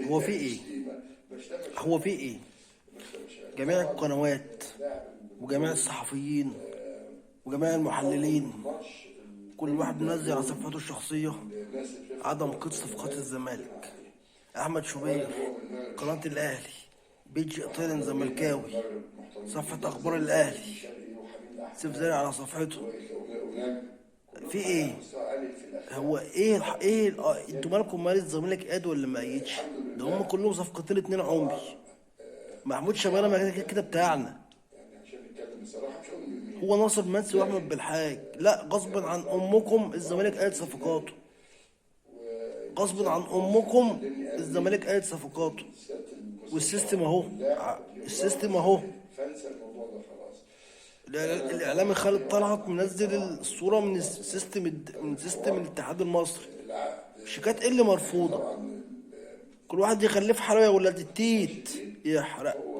هو في ايه؟ هو في ايه؟ جميع القنوات وجميع الصحفيين وجميع المحللين كل واحد منزل على صفحته الشخصية عدم قيد صفقات الزمالك. أحمد شوبير قناة الأهلي، بيج طيرن زملكاوي، صفحة أخبار الأهلي، سيف زارع على صفحته. في إيه؟ هو إيه أنتوا مالكم؟ مال الزمالك قاد ولا ما قايدش؟ ده هم كلهم صفقتين اتنين عمري. محمود شبانة ما كده كده بتاعنا. هو ناصر منسي واحمد بالحاج. لا، غصب عن امكم الزمالك قايد صفقاته. غصب عن امكم الزمالك قايد صفقاته. والسيستم اهو. السيستم اهو. الاعلامي خالد طلعت منزل الصوره من السيستم، من سيستم الاتحاد المصري. شيكات ايه اللي مرفوضه؟ كل واحد يخليه في حاله يا ولاد التيت يحرق.